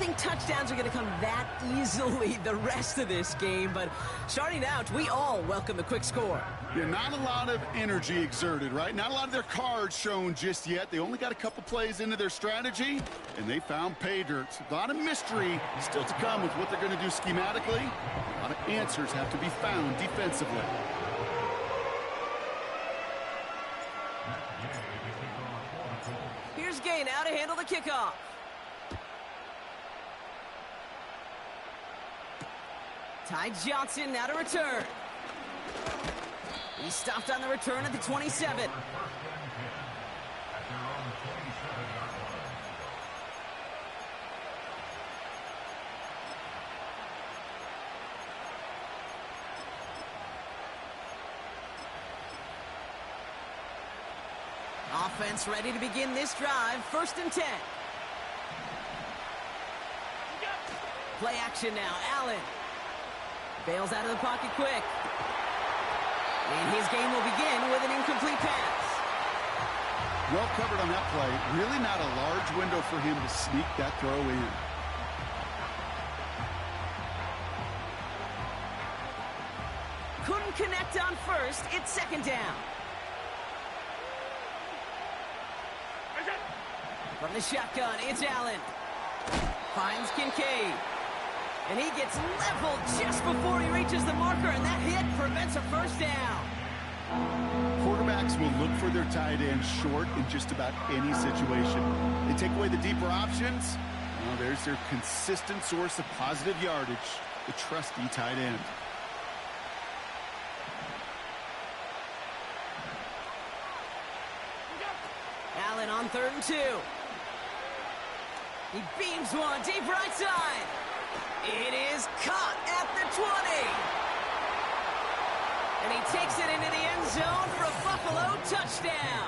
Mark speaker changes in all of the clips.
Speaker 1: think touchdowns are going to come that easily the rest of this game, but starting out, we all welcome the quick score.
Speaker 2: Yeah, not a lot of energy exerted, right? Not a lot of their cards shown just yet. They only got a couple plays into their strategy, and they found pay dirt. A lot of mystery still to come with what they're going to do schematically. A lot of answers have to be found defensively.
Speaker 1: Here's Gay now to handle the kickoff. Ty Johnson now to return. He stopped on the return at the 27. Offense ready to begin this drive. 1st and 10. Play action now. Allen bails out of the pocket quick. And his game will begin with an incomplete pass.
Speaker 2: Well covered on that play. Really not a large window for him to sneak that throw in.
Speaker 1: Couldn't connect on 1st. It's 2nd down. From the shotgun, it's Allen. Finds Kincaid. And he gets leveled just before he reaches the marker, and that hit prevents a 1st down.
Speaker 2: Quarterbacks will look for their tight end short in just about any situation. They take away the deeper options. Well, there's their consistent source of positive yardage, the trusty tight end.
Speaker 1: Allen on 3rd and 2. He beams one deep right side. It is caught at the 20. And he takes it into the end zone for a Buffalo touchdown.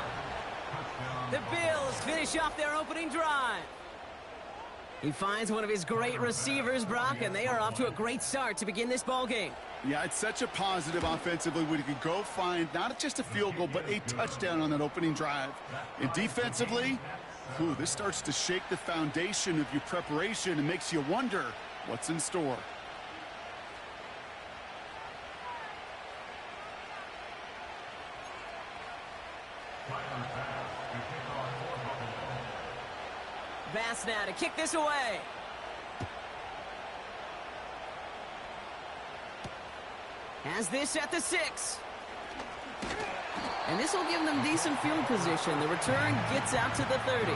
Speaker 1: The Bills finish off their opening drive. He finds one of his great receivers, Brock, and they are off to a great start to begin this ball game.
Speaker 2: Yeah, it's such a positive offensively when you can go find not just a field goal, but a touchdown on that opening drive. And defensively, this starts to shake the foundation of your preparation and makes you wonder what's in store.
Speaker 1: Bass now to kick this away. Has this at the 6. And this will give them decent field position. The return gets out to the 30.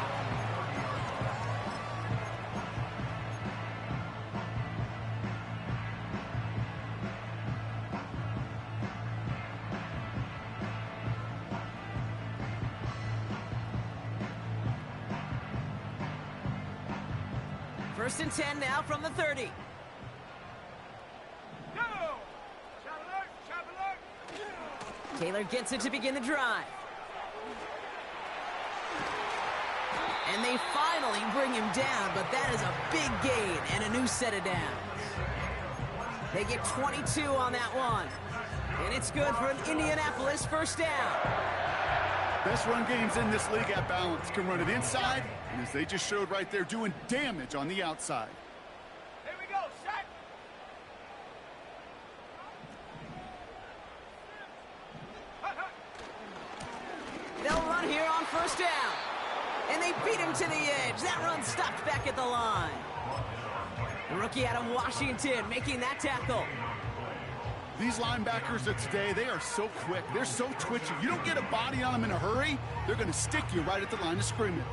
Speaker 1: First and 10 now from the 30. Taylor gets it to begin the drive. And they finally bring him down, but that is a big gain and a new set of downs. They get 22 on that one. And it's good for an Indianapolis 1st down.
Speaker 2: Best run games in this league at balance. Can run it inside, and as they just showed right there, doing damage on the outside.
Speaker 3: Here we go, set.
Speaker 1: They'll run here on 1st down. And they beat him to the edge. That run stopped back at the line. The rookie out of Washington making that tackle.
Speaker 2: These linebackers of today, they are so quick. They're so twitchy. You don't get a body on them in a hurry, they're going to stick you right at the line of scrimmage.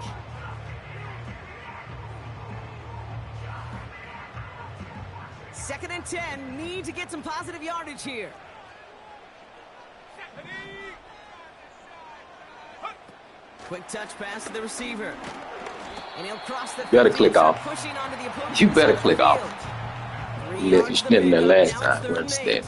Speaker 1: Second and 10. Need to get some positive yardage here. Quick touch pass to the receiver. And he'll cross the...
Speaker 4: You better click off. You better click off. You let you spin that last time. Instead.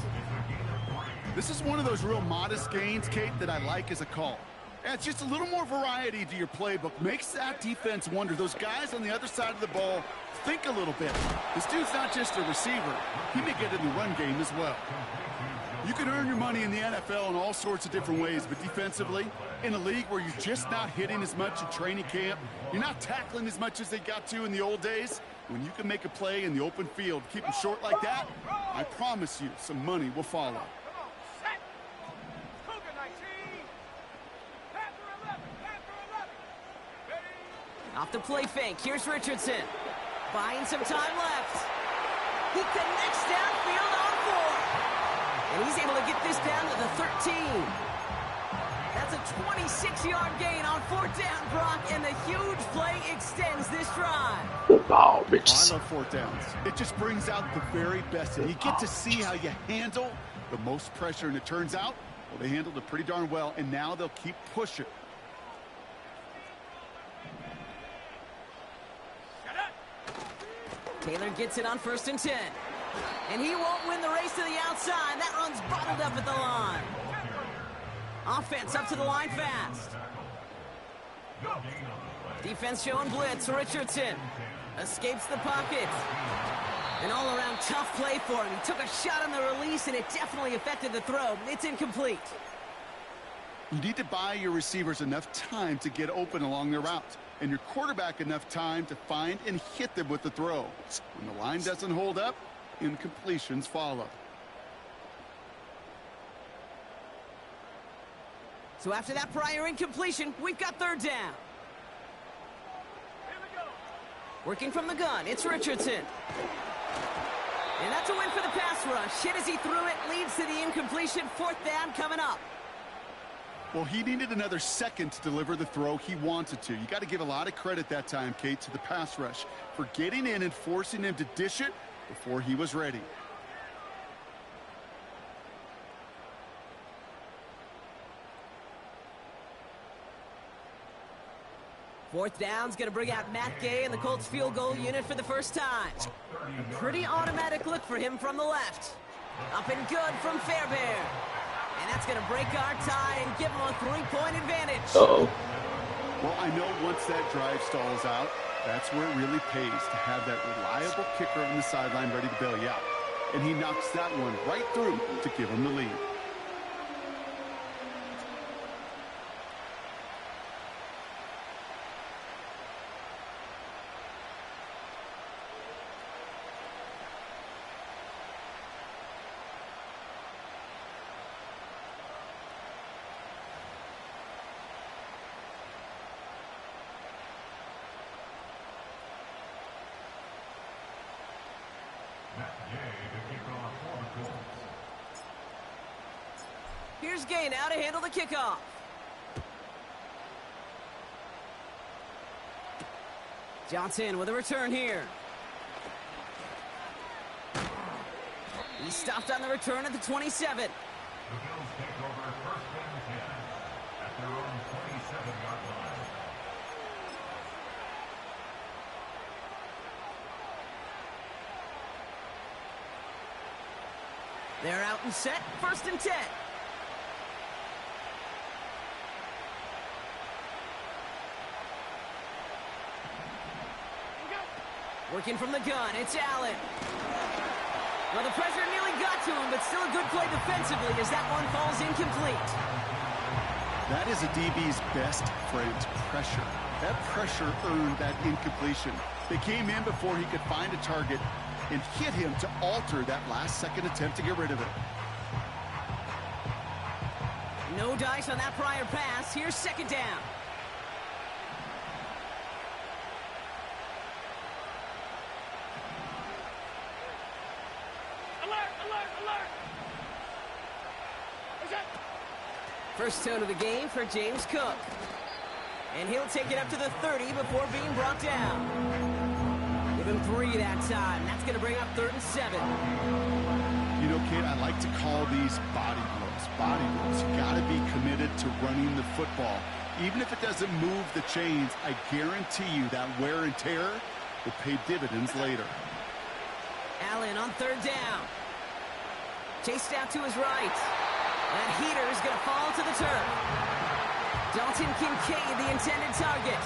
Speaker 2: This is one of those real modest gains, Kate, that I like as a call. It's just a little more variety to your playbook. Makes that defense wonder. Those guys on the other side of the ball think a little bit. This dude's not just a receiver. He may get in the run game as well. You can earn your money in the NFL in all sorts of different ways, but defensively, in a league where you're just not hitting as much in training camp, you're not tackling as much as they got to in the old days, When you can make a play in the open field, keep them short like that, I promise you some money will follow.
Speaker 1: Off the play fake, here's Richardson. Buying some time left. He connects downfield on 4. And he's able to get this down to the 13. That's a 26-yard gain on 4th down, Brock, and the huge play extends this drive.
Speaker 4: Good ball,
Speaker 2: I
Speaker 4: Richardson.
Speaker 2: love 4th downs. It just brings out the very best. And you get to see how you handle the most pressure. And it turns out, well, they handled it pretty darn well. And now they'll keep pushing.
Speaker 1: Taylor gets it on 1st and 10. And he won't win the race to the outside. That run's bottled up at the line. Offense up to the line fast. Defense showing blitz. Richardson escapes the pocket. An all-around tough play for him. He took a shot on the release, and it definitely affected the throw. It's incomplete.
Speaker 2: You need to buy your receivers enough time to get open along their routes, and your quarterback enough time to find and hit them with the throw. When the line doesn't hold up, incompletions follow.
Speaker 1: So after that prior incompletion, we've got 3rd down. Working from the gun, it's Richardson. And that's a win for the pass rush. Hit as he threw it, leads to the incompletion. 4th down coming up.
Speaker 2: Well, he needed another second to deliver the throw he wanted to. You got to give a lot of credit that time, Kate, to the pass rush for getting in and forcing him to dish it before he was ready.
Speaker 1: Fourth down's going to bring out Matt Gay in the Colts field goal unit for the first time. A pretty automatic look for him from the left. Up and good from Fairbairn. And that's going to break our tie and give him a 3-point advantage.
Speaker 4: Uh-oh.
Speaker 2: Well, I know once that drive stalls out, that's where it really pays to have that reliable kicker on the sideline ready to bail you out. And he knocks that one right through to give him the lead.
Speaker 1: Here's Gay now to handle the kickoff. Johnson with a return here. He stopped on the return at the 27.
Speaker 3: The Bills take over 1st and 10 at their own 27-yard line.
Speaker 1: They're out and set. 1st and 10. Working from the gun, it's Allen. Well, the pressure nearly got to him, but still a good play defensively as that one falls incomplete.
Speaker 2: That is a DB's best friend, pressure. That pressure earned that incompletion. They came in before he could find a target and hit him to alter that last-second attempt to get rid of it.
Speaker 1: No dice on that prior pass. Here's 2nd down. First tone of the game for James Cook. And he'll take it up to the 30 before being brought down. Give him 3 that time. That's going to bring up 3rd and 7.
Speaker 2: You know, kid, I like to call these body blows. Body blows. You got to be committed to running the football. Even if it doesn't move the chains, I guarantee you that wear and tear will pay dividends later.
Speaker 1: Allen on 3rd down. Chased out to his right. That heater is going to fall to the turf. Dalton Kincaid, the intended target.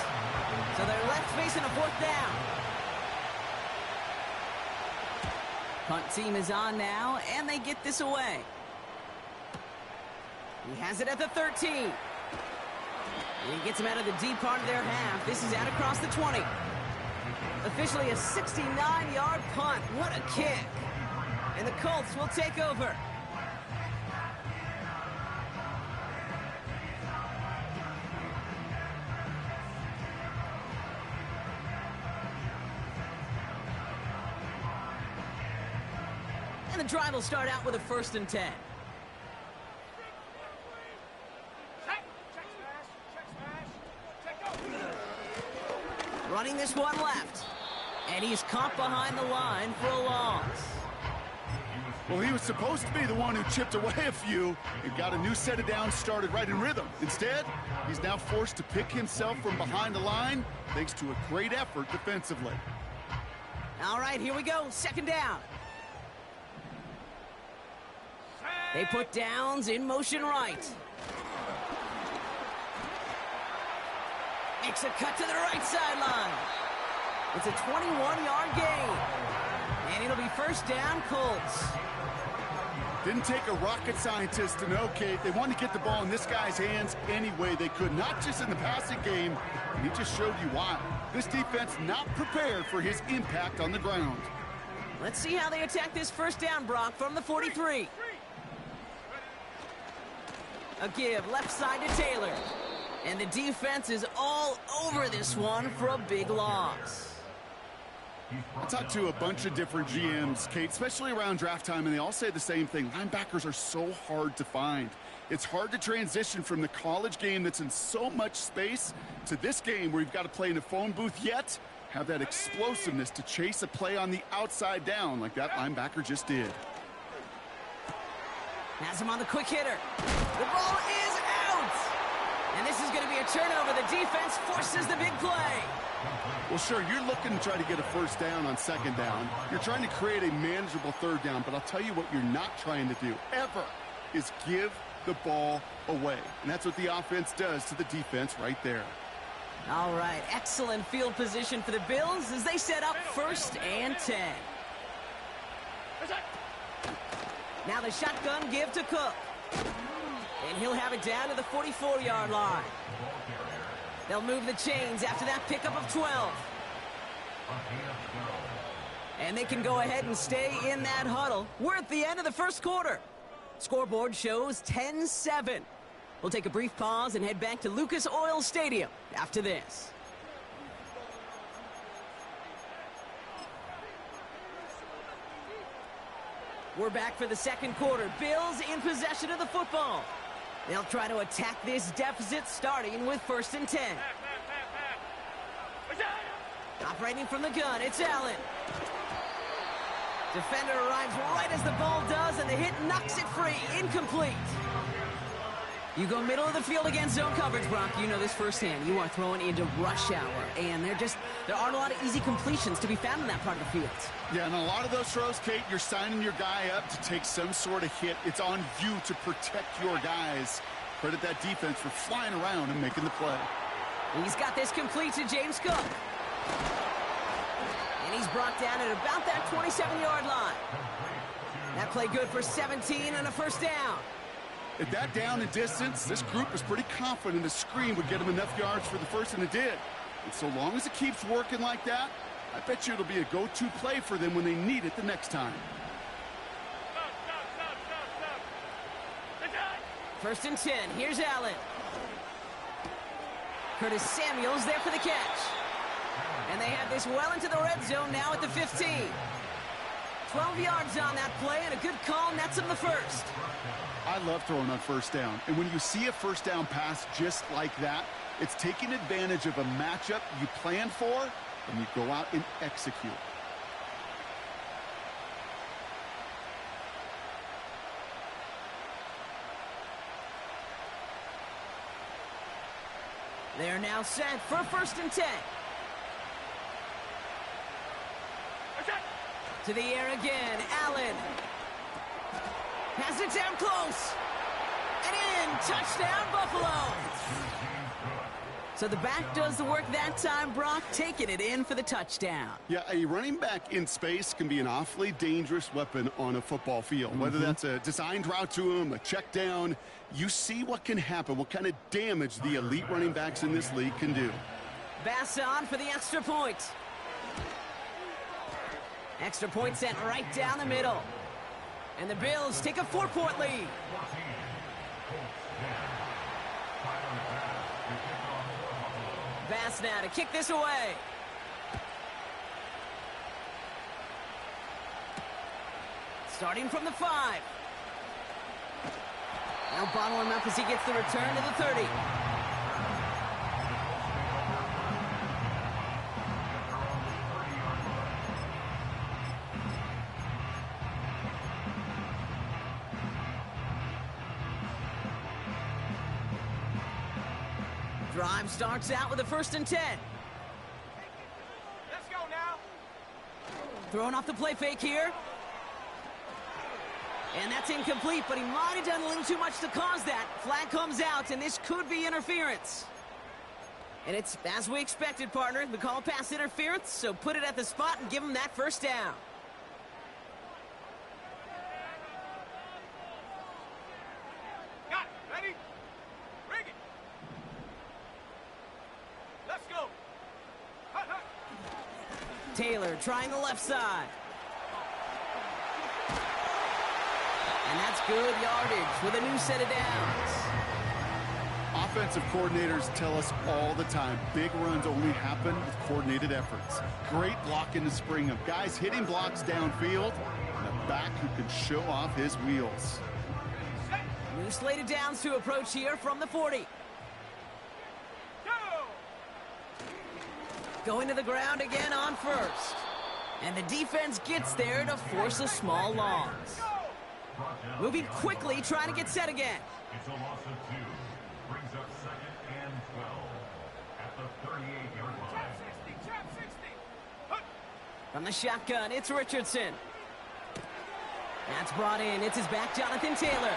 Speaker 1: So they're left facing a 4th down. Punt team is on now, and they get this away. He has it at the 13. And he gets him out of the deep part of their half. This is out across the 20. Officially a 69-yard punt. What a kick. And the Colts will take over. And the drive will start out with a 1st and 10. Running this one left. And he's caught behind the line for a loss.
Speaker 2: Well, he was supposed to be the one who chipped away a few and got a new set of downs started right in rhythm. Instead, he's now forced to pick himself from behind the line thanks to a great effort defensively.
Speaker 1: All right, here we go. 2nd down. They put downs in motion right. Makes a cut to the right sideline. It's a 21-yard gain. And it'll be 1st down, Colts.
Speaker 2: Didn't take a rocket scientist to know, Kate. They wanted to get the ball in this guy's hands any way they could, not just in the passing game, and he just showed you why. This defense not prepared for his impact on the ground.
Speaker 1: Let's see how they attack this 1st down, Brock, from the 43. A give left side to Taylor. And the defense is all over this one for a big loss.
Speaker 2: I talked to a bunch of different GMs, Kate, especially around draft time, and they all say the same thing. Linebackers are so hard to find. It's hard to transition from the college game that's in so much space to this game where you've got to play in a phone booth, yet have that explosiveness to chase a play on the outside down like that linebacker just did.
Speaker 1: Has him on the quick hitter. The ball is out! And this is going to be a turnover. The defense forces the big play.
Speaker 2: Well, sure, you're looking to try to get a 1st down on 2nd down. You're trying to create a manageable 3rd down, but I'll tell you what you're not trying to do, ever, is give the ball away. And that's what the offense does to the defense right there.
Speaker 1: All right, excellent field position for the Bills as they set up 1st and 10. Now the shotgun give to Cook. And he'll have it down to the 44-yard line. They'll move the chains after that pickup of 12. And they can go ahead and stay in that huddle. We're at the end of the 1st quarter. Scoreboard shows 10-7. We'll take a brief pause and head back to Lucas Oil Stadium after this. We're back for the 2nd quarter. Bills in possession of the football. They'll try to attack this deficit starting with 1st and 10. Operating from the gun, it's Allen. Defender arrives right as the ball does, and the hit knocks it free. Incomplete. You go middle of the field against zone coverage, Brock. You know this firsthand. You are throwing into rush hour, and there aren't a lot of easy completions to be found in that part of the field.
Speaker 2: Yeah, and a lot of those throws, Kate, you're signing your guy up to take some sort of hit. It's on you to protect your guys. Credit that defense for flying around and making the play.
Speaker 1: He's got this complete to James Cook. And he's brought down at about that 27-yard line. That play good for 17 and a 1st down.
Speaker 2: At that down and distance, this group was pretty confident a screen would get them enough yards for the 1st, and it did. And so long as it keeps working like that, I bet you it'll be a go-to play for them when they need it the next time.
Speaker 1: 1st and 10. Here's Allen. Curtis Samuel's there for the catch. And they have this well into the red zone now at the 15. 12 yards on that play, and a good call nets him the 1st.
Speaker 2: I love throwing on 1st down. And when you see a 1st down pass just like that, it's taking advantage of a matchup you planned for, and you go out and execute.
Speaker 1: They're now set for 1st and 10. To the air again, Allen. Has it down close. And in, touchdown Buffalo. So the back does the work that time, Brock, taking it in for the touchdown.
Speaker 2: Yeah, a running back in space can be an awfully dangerous weapon on a football field. Whether that's a designed route to him, a check down, you see what can happen, what kind of damage the elite running backs in this league can do.
Speaker 1: Bass on for the extra point. Extra point sent right down the middle. And the Bills take a 4-point lead. Bass now to kick this away. Starting from the 5. Now bottle him up as he gets the return to the 30. Drive starts out with a 1st and 10.
Speaker 5: Let's go now.
Speaker 1: Throwing off the play fake here. And that's incomplete, but he might have done a little too much to cause that. Flag comes out, and this could be interference. And it's as we expected, partner. The call pass interference, so put it at the spot and give him that 1st down.
Speaker 5: Got it. Ready? Bring it. Let's go. Hut, hut.
Speaker 1: Taylor trying the left side. And that's good yardage with a new set of downs.
Speaker 2: Offensive coordinators tell us all the time, big runs only happen with coordinated efforts. Great blocking to spring them. Guys hitting blocks downfield, and a back who can show off his wheels.
Speaker 1: New slate of downs to approach here from the 40.
Speaker 5: Go.
Speaker 1: Going to the ground again on 1st. And the defense gets there to force a small loss. Moving quickly, trying to get set again.
Speaker 3: It's a loss of 2. Brings up 2nd and 12 at the 38-yard line.
Speaker 5: Trap 60. Trap 60. Hut.
Speaker 1: From the shotgun, it's Richardson. That's brought in. It's his back, Jonathan Taylor.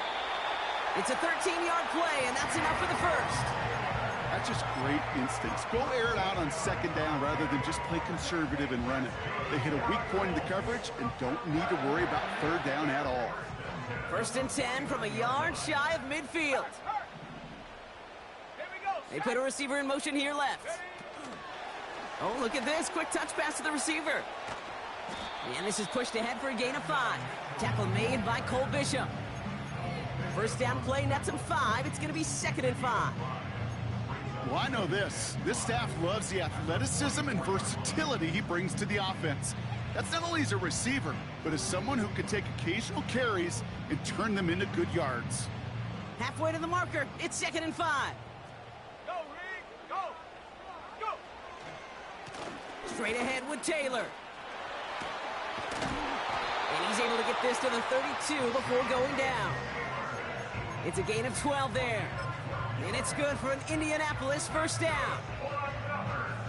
Speaker 1: It's a 13-yard play, and that's enough for the 1st.
Speaker 2: That's just great instincts. Go air it out on 2nd down rather than just play conservative and run it. They hit a weak point in the coverage and don't need to worry about 3rd down at all.
Speaker 1: 1st and 10 from a yard shy of midfield.
Speaker 5: Here we go.
Speaker 1: They put a receiver in motion here left. Oh, look at this. Quick touch pass to the receiver. And this is pushed ahead for a gain of 5. Tackle made by Cole Bishop. 1st down play, nets him 5. It's going to be 2nd and 5.
Speaker 2: Well, I know this. This staff loves the athleticism and versatility he brings to the offense. That's not only as a receiver, but as someone who can take occasional carries and turn them into good yards.
Speaker 1: Halfway to the marker. It's 2nd and 5.
Speaker 5: Go, Reed. Go. Go.
Speaker 1: Straight ahead with Taylor. And he's able to get this to the 32 before going down. It's a gain of 12 there. And it's good for an Indianapolis 1st down.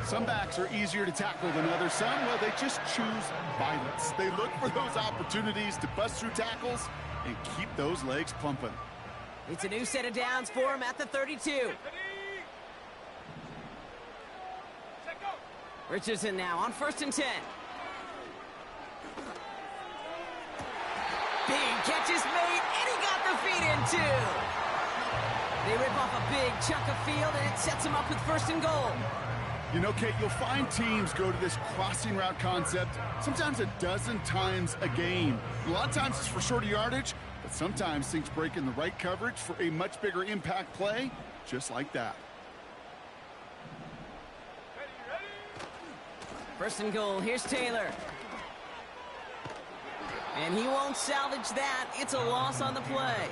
Speaker 2: Some backs are easier to tackle than others. Some, well, they just choose violence. They look for those opportunities to bust through tackles and keep those legs pumping.
Speaker 1: It's a new set of downs for him at the 32. Richardson now on 1st and 10. Big catch is made, and he got the feet in too. They rip off a big chunk of field, and it sets him up with 1st and goal.
Speaker 2: You know, Kate, you'll find teams go to this crossing route concept sometimes a dozen times a game. A lot of times it's for shorter yardage, but sometimes things break in the right coverage for a much bigger impact play, just like that.
Speaker 1: 1st and goal, here's Taylor. And he won't salvage that. It's a loss on the play.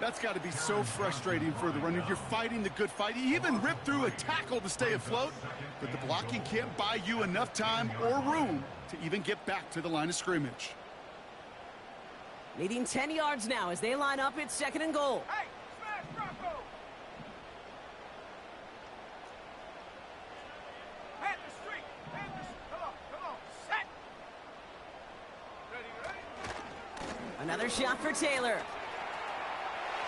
Speaker 2: That's got to be so frustrating for the runner. You're fighting the good fight. You even rip through a tackle to stay afloat, but the blocking can't buy you enough time or room to even get back to the line of scrimmage.
Speaker 1: Needing 10 yards now as they line up. It's 2nd and goal.
Speaker 5: Hey, smash Bronco. Head the street. Come on. Set. Ready.
Speaker 1: Another shot for Taylor.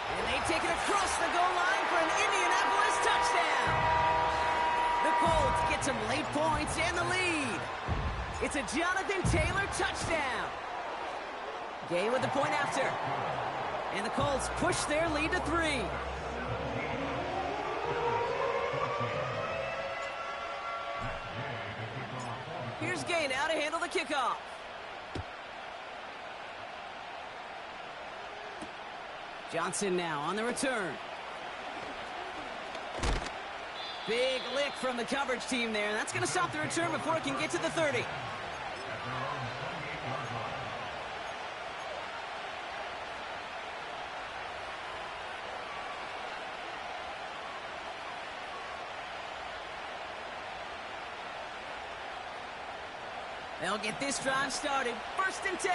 Speaker 1: And they take it across the goal line for an Indianapolis touchdown. The Colts get some late points and the lead. It's a Jonathan Taylor touchdown. Gay with the point after. And the Colts push their lead to 3. Here's Gay now now to handle the kickoff. Johnson now on the return. Big lick from the coverage team there. That's going to stop the return before it can get to the 30. They'll get this drive started. 1st and 10.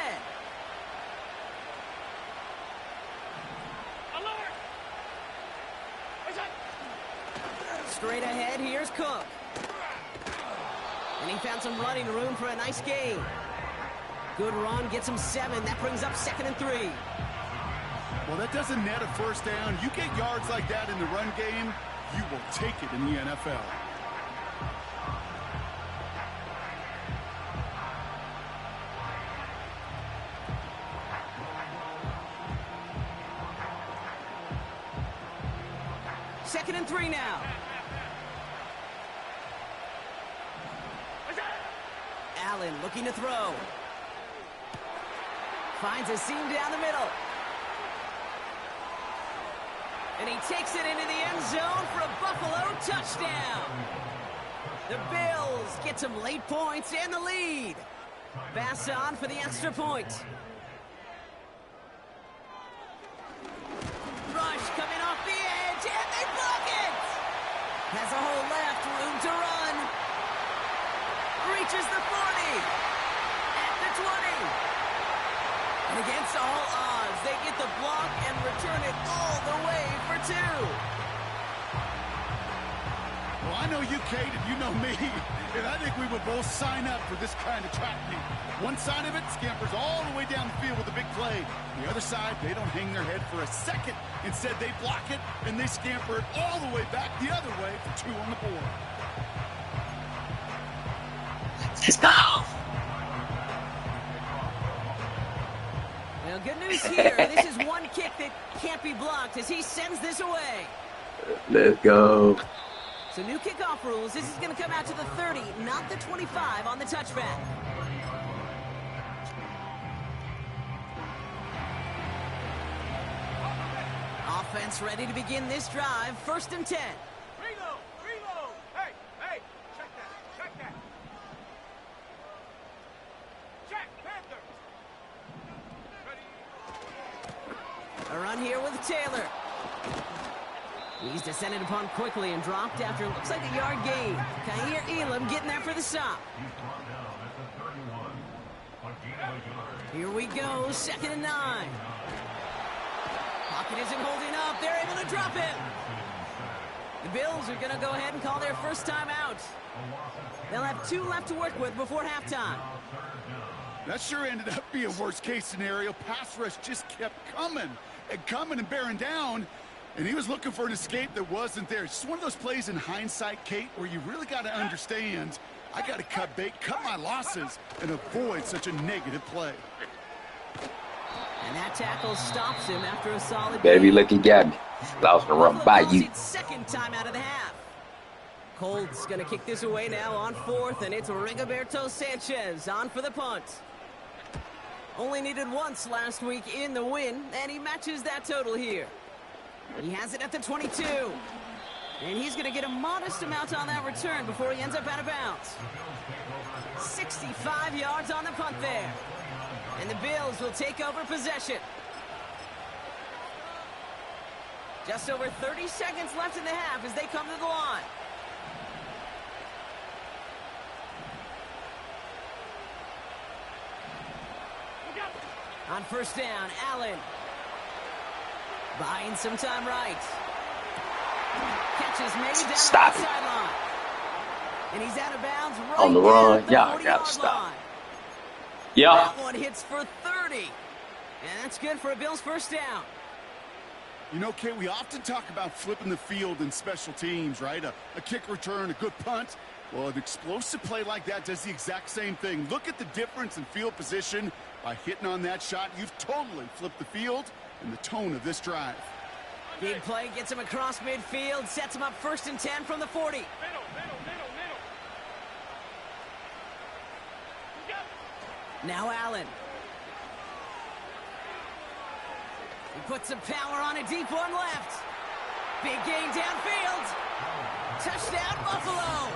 Speaker 5: Alert!
Speaker 1: Straight ahead, here's Cook. And he found some running room for a nice gain. Good run, gets him 7. That brings up 2nd and 3.
Speaker 2: Well, that doesn't net a first down. You get yards like that in the run game, you will take it in the NFL.
Speaker 1: Second and 3 now. Allen looking to throw. Finds a seam down the middle. And he takes it into the end zone for a Buffalo touchdown. The Bills get some late points and the lead. Pass on for the extra point. Rush coming off the edge, and they block it! Has a hole left, room to run. Reaches the 40. At the 20. And against all odds, they get the block and return it all the way for 2.
Speaker 2: Well, I know you, Kate, and you know me, and I think we would both sign up for this kind of track meet. One side of it scampers all the way down the field with a big play. The other side, they don't hang their head for a second. Instead, they block it, and they scamper it all the way back the other way for 2 on the board.
Speaker 4: Let's go.
Speaker 1: Well, good news here. This is one kick that can't be blocked as he sends this away.
Speaker 4: Let's go.
Speaker 1: So new kickoff rules. This is going to come out to the 30, not the 25 on the touchback. Offense ready to begin this drive. 1st and 10.
Speaker 5: Reload! Reload! Hey! Hey! Check that! Check that! Check! Panthers! Ready?
Speaker 1: A run here with Taylor. He's descended upon quickly and dropped after it looks like a yard gain. Kaiir Elam getting there for the stop. Here we go, 2nd and 9. Pocket isn't holding up. They're able to drop it. The Bills are going to go ahead and call their first time out. They'll have 2 left to work with before halftime.
Speaker 2: That sure ended up being a worst-case scenario. Pass rush just kept coming and bearing down. And he was looking for an escape that wasn't there. It's just one of those plays in hindsight, Kate, where you really got to understand, I got to cut bait, cut my losses, and avoid such a negative play.
Speaker 1: And that tackle stops him after a solid
Speaker 4: Better be looking at me. I was going to run by you.
Speaker 1: 2nd time out of the half. Colts going to kick this away now on 4th, and it's Rigoberto Sanchez on for the punt. Only needed once last week in the win, and he matches that total here. He has it at the 22. And he's going to get a modest amount on that return before he ends up out of bounds. 65 yards on the punt there. And the Bills will take over possession. Just over 30 seconds left in the half as they come to the line. On 1st down, Allen. Buying some time right. Catches made down
Speaker 4: Stop
Speaker 1: the
Speaker 4: it.
Speaker 1: sideline. And he's out of bounds right
Speaker 4: On the run.
Speaker 1: at
Speaker 4: Y'all
Speaker 1: 40-yard
Speaker 4: gotta stop.
Speaker 1: line.
Speaker 4: Yeah.
Speaker 1: That one hits for 30. And that's good for a Bills first down.
Speaker 2: You know, Kate, we often talk about flipping the field in special teams, right? A kick return, a good punt. Well, an explosive play like that does the exact same thing. Look at the difference in field position. By hitting on that shot, you've totally flipped the field and the tone of this drive.
Speaker 1: Big play gets him across midfield, sets him up 1st and 10 from the 40.
Speaker 5: Middle! Middle! Middle! Middle!
Speaker 1: Now Allen. He puts some power on a deep one left. Big gain downfield. Touchdown, Buffalo.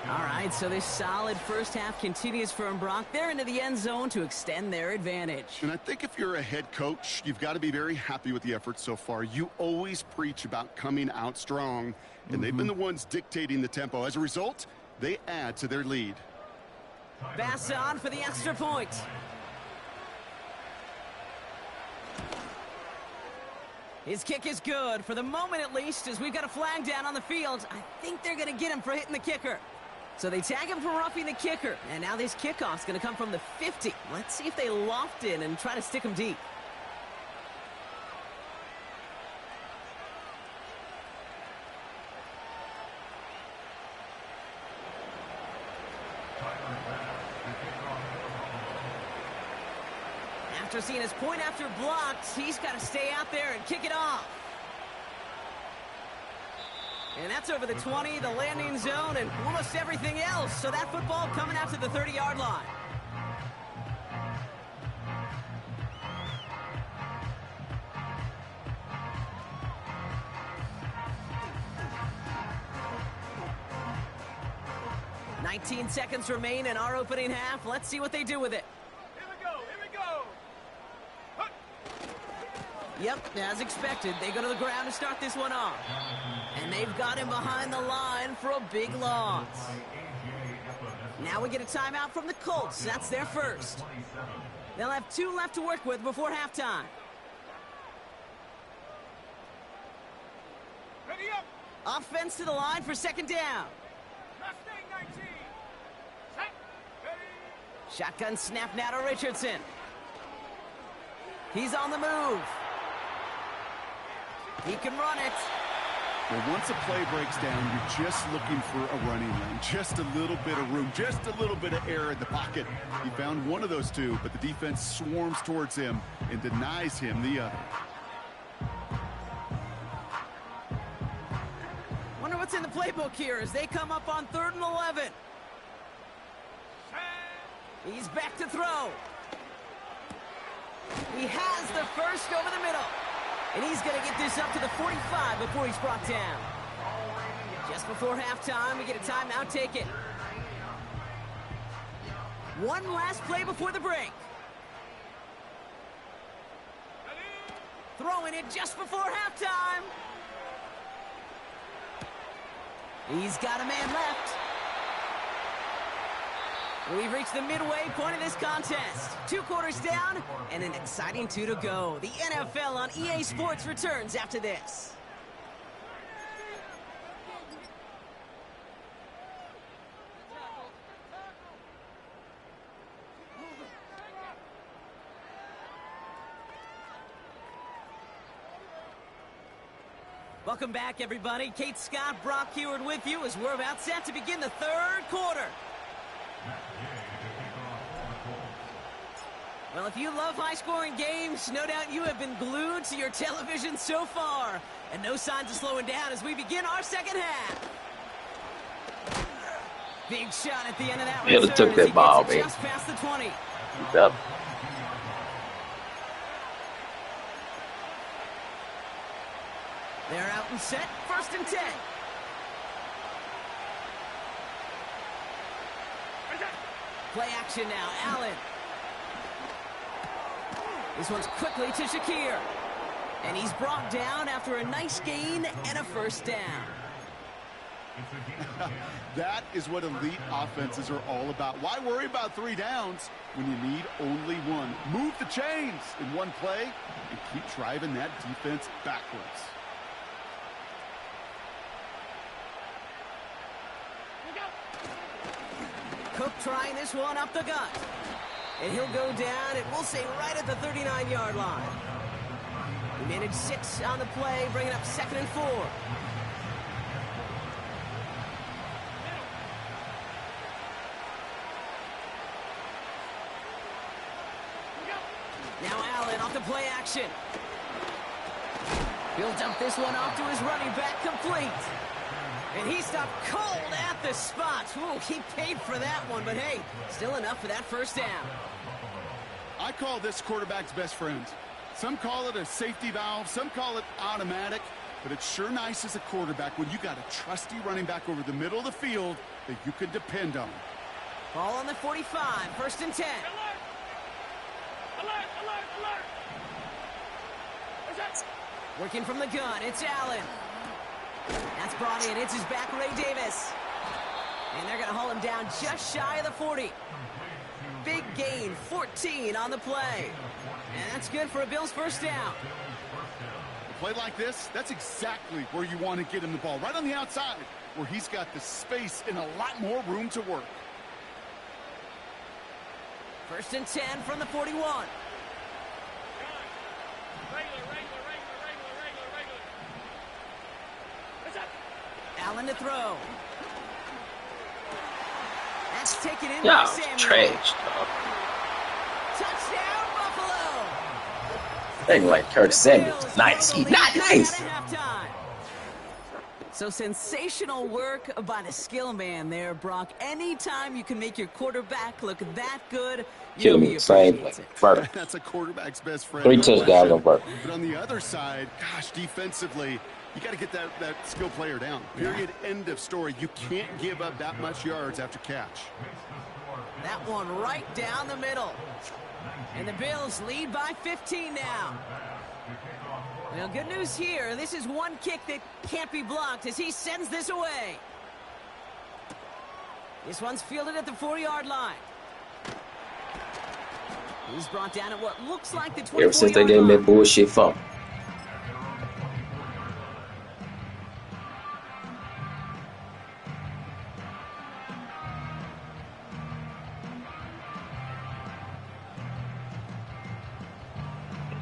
Speaker 1: All right, so this solid first half continues from Brock. They're into the end zone to extend their advantage.
Speaker 2: And I think if you're a head coach, you've got to be very happy with the effort so far. You always preach about coming out strong, and they've been the ones dictating the tempo. As a result, they add to their lead.
Speaker 1: Pass on for the extra point. His kick is good, for the moment at least, as we've got a flag down on the field. I think they're going to get him for hitting the kicker. So they tag him for roughing the kicker, and now this kickoff's going to come from the 50. Let's see if they loft in and try to stick him deep. After seeing his point after blocked, he's got to stay out there and kick it off. And that's over the 20, the landing zone, and almost everything else. So that football coming out to the 30-yard line. "19 seconds remain in our opening half. Let's see what they do with it.
Speaker 5: Here we go, here we go. Huh.
Speaker 1: Yep, as expected, they go to the ground to start this one off. And they've got him behind the line for a big loss. Now we get a timeout from the Colts. That's their first. They'll have 2 left to work with before halftime.
Speaker 5: Ready up.
Speaker 1: Offense to the line for second down.
Speaker 5: Mustang 19. Set. Ready.
Speaker 1: Shotgun snap now to Richardson. He's on the move. He can run it.
Speaker 2: Well, once a play breaks down, you're just looking for a running lane. Just a little bit of room, just a little bit of air in the pocket. He found one of those two, but the defense swarms towards him and denies him the other.
Speaker 1: Wonder what's in the playbook here as they come up on 3rd and 11. He's back to throw. He has the first over the middle. And he's going to get this up to the 45 before he's brought down. Just before halftime, we get a timeout taken. One last play before the break. Throwing it just before halftime. He's got a man left. We've reached the midway point of this contest. 2 quarters down and an exciting 2 to go. The NFL on EA Sports returns after this. Welcome back, everybody. Kate Scott, Brock Heward with you as we're about set to begin the 3rd quarter. Well, if you love high-scoring games, no doubt you have been glued to your television so far. And no signs of slowing down as we begin our second half. Big shot at the end of that return.
Speaker 4: Miller took that ball, man.
Speaker 1: Just past the 20.
Speaker 4: Yep.
Speaker 1: They're out and set. 1st and 10. Play action now. Allen. This one's quickly to Shakir. And he's brought down after a nice gain and a first down.
Speaker 2: That is what elite offenses are all about. Why worry about 3 downs when you need only 1? Move the chains in one play and keep driving that defense backwards.
Speaker 1: Cook trying this one up the gut. And he'll go down, and we'll say right at the 39-yard line. He managed 6 on the play, bringing up 2nd and 4. Now Allen off the play action. He'll dump this one off to his running back, complete. And he stopped cold at the spot. Ooh, he paid for that one, but hey, still enough for that first down.
Speaker 2: I call this quarterback's best friend. Some call it a safety valve, some call it automatic, but it's sure nice as a quarterback when you got a trusty running back over the middle of the field that you can depend on.
Speaker 1: Ball on the 45, first and 10.
Speaker 5: Alert! Alert! Alert! Alert! What's that?
Speaker 1: Working from the gun, it's Allen. That's brought in, it's his back, Ray Davis. And they're going to haul him down just shy of the 40. Big gain, 14 on the play. And that's good for a Bills first down.
Speaker 2: A play like this, that's exactly where you want to get him the ball, right on the outside, where he's got the space and a lot more room to work.
Speaker 1: First and 10 from the 41.
Speaker 5: Regular. What's up?
Speaker 1: Allen to throw. That's taken in by
Speaker 4: Y'all
Speaker 1: Samuel.
Speaker 4: trash, dog.
Speaker 1: Touchdown, Buffalo.
Speaker 4: Thing like Curtis Samuel's nice. He's not nice.
Speaker 1: So sensational work by the skill man there, Brock. Anytime you can make your quarterback look that good,
Speaker 4: Kill him the same way. First.
Speaker 2: That's a quarterback's best friend.
Speaker 4: 3 touchdowns on Burke.
Speaker 2: But on the other side, gosh, defensively, you got to get that skill player down. Period. End of story. You can't give up that much yards after catch.
Speaker 1: That one right down the middle. And the Bills lead by 15 now. Well, good news here. This is one kick that can't be blocked as he sends this away. This one's fielded at the 4-yard line. He's brought down at what looks like the 24-yard line.
Speaker 4: Ever since they gave him that bullshit phone.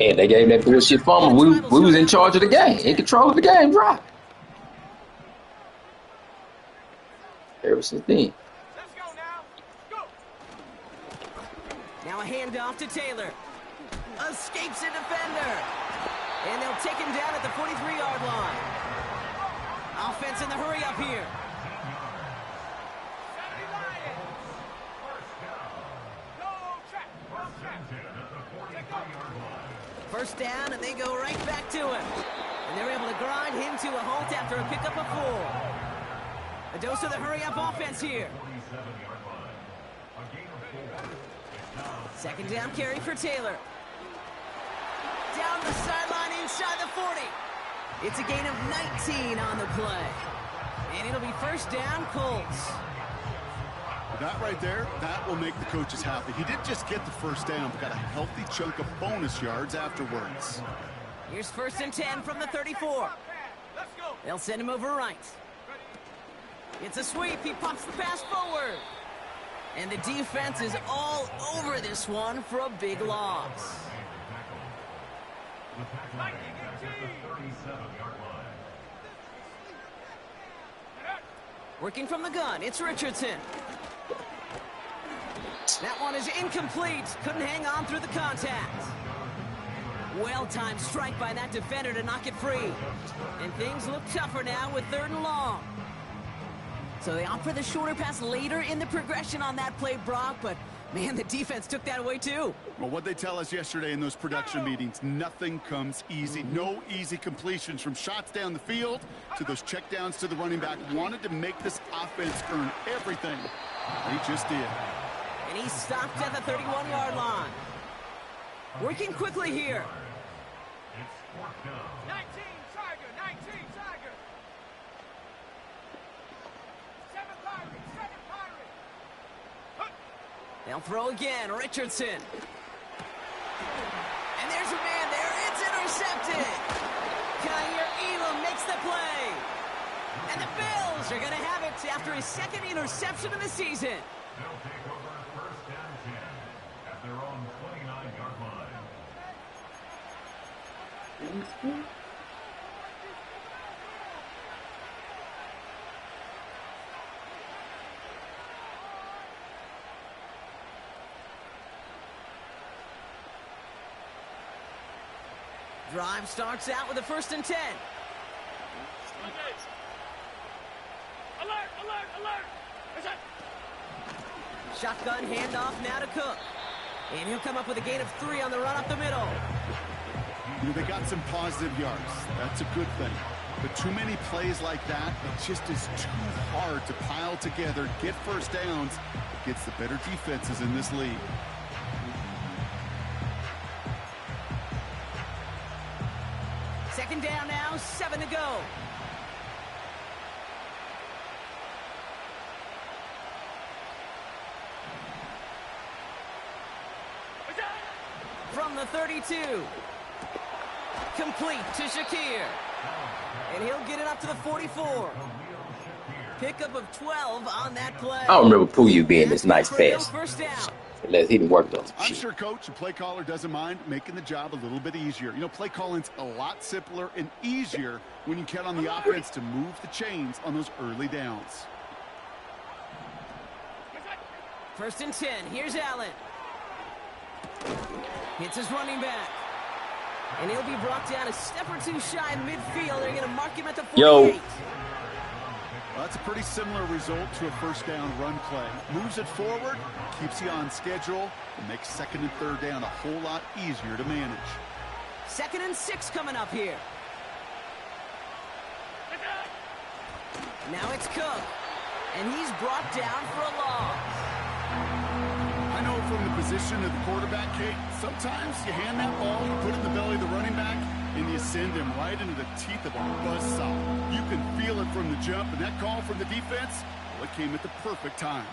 Speaker 4: And they gave him that bullshit fumble. We was in charge of the game. In control of the game, right? Ever since then.
Speaker 5: Let's go now. Go.
Speaker 1: Now a handoff to Taylor. Escapes a defender. And they'll take him down at the 43-yard line. Offense in the hurry up here. First down, and they go right back to him. And they're able to grind him to a halt after a pickup of 4. A dose of the hurry-up offense here. Second down carry for Taylor. Down the sideline inside the 40. It's a gain of 19 on the play. And it'll be first down, Colts.
Speaker 2: That right there, that will make the coaches happy. He didn't just get the first down, but got a healthy chunk of bonus yards afterwards.
Speaker 1: Here's first and 10 from the 34.
Speaker 5: Let's go.
Speaker 1: They'll send him over right. It's a sweep. He pops the pass forward. And the defense is all over this one for a big loss. Working from the gun, it's Richardson. That one is incomplete. Couldn't hang on through the contact. Well-timed strike by that defender to knock it free. And things look tougher now with 3rd and long. So they opt for the shorter pass later in the progression on that play, Brock, but man, the defense took that away too.
Speaker 2: Well, what they tell us yesterday in those production meetings, nothing comes easy. No easy completions from shots down the field to those checkdowns to the running back. Wanted to make this offense earn everything. They just did.
Speaker 1: And he stopped at the 31-yard line. Working quickly here.
Speaker 5: 19 Tiger. 19 Tiger. 7 Pirate.
Speaker 1: They'll throw again. Richardson. And there's a man there. It's intercepted. Kyer Elam makes the play. And the Bills are going to have it after his 2nd interception of the season.
Speaker 3: They'll take over first and 10 at their own 29-yard line.
Speaker 1: Drive starts out with a 1st and 10.
Speaker 5: Alert! Alert! Is that...
Speaker 1: Shotgun handoff now to Cook. And he'll come up with a gain of 3 on the run up the middle.
Speaker 2: You know, they got some positive yards. That's a good thing. But too many plays like that, it just is too hard to pile together, get first downs against the better defenses in this league.
Speaker 1: Second down now, 7 to go. From the 32. Complete to Shakir. And he'll get it up to the 44. Pickup of 12 on that play.
Speaker 4: I don't remember Puyu being this nice pass.
Speaker 1: First down.
Speaker 4: Unless he didn't work those.
Speaker 2: I'm sure, Coach, the play caller doesn't mind making the job a little bit easier. You know, play calling's a lot simpler and easier when you count on the offense to move the chains on those early downs.
Speaker 1: First and 10. Here's Allen. Hits his running back. And he'll be brought down a step or two shy in midfield. They're going to mark him at the 48.
Speaker 4: Yo.
Speaker 2: Well, that's a pretty similar result to a first down run play. Moves it forward, keeps you on schedule, and makes second and third down a whole lot easier to manage.
Speaker 1: Second and 6 coming up here. Now it's Cook. And he's brought down for a loss.
Speaker 2: I know from the position of the quarterback, Kate, sometimes you hand that ball, you put it in the belly of the running back, and you send him right into the teeth of a buzzsaw. You can feel it from the jump, and that call from the defense, well, it came at the perfect time.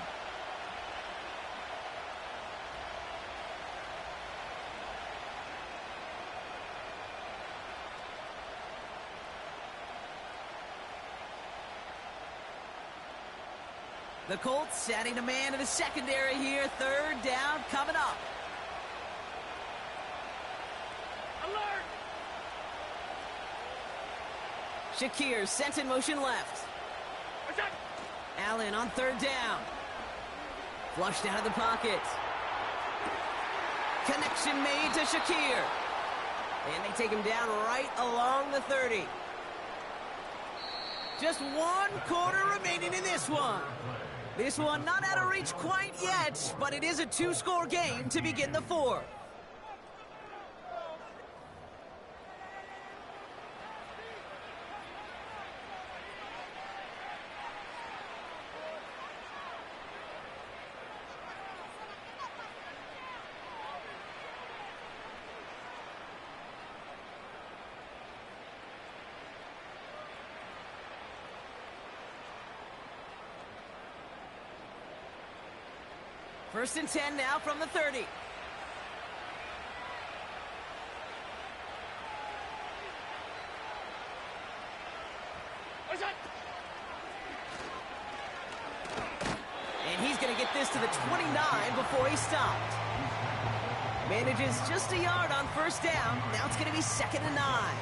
Speaker 1: The Colts setting a man in the secondary here. Third down coming up.
Speaker 5: Alert!
Speaker 1: Shakir sent in motion left.
Speaker 5: Is that...
Speaker 1: Allen on third down. Flushed out of the pocket. Connection made to Shakir. And they take him down right along the 30. Just 1 quarter remaining in this one. This one not out of reach quite yet, but it is a 2-score game to begin the 4th. First and 10 now from the 30. And he's going to get this to the 29 before he stopped. Manages just a yard on first down. Now it's going to be 2nd and 9.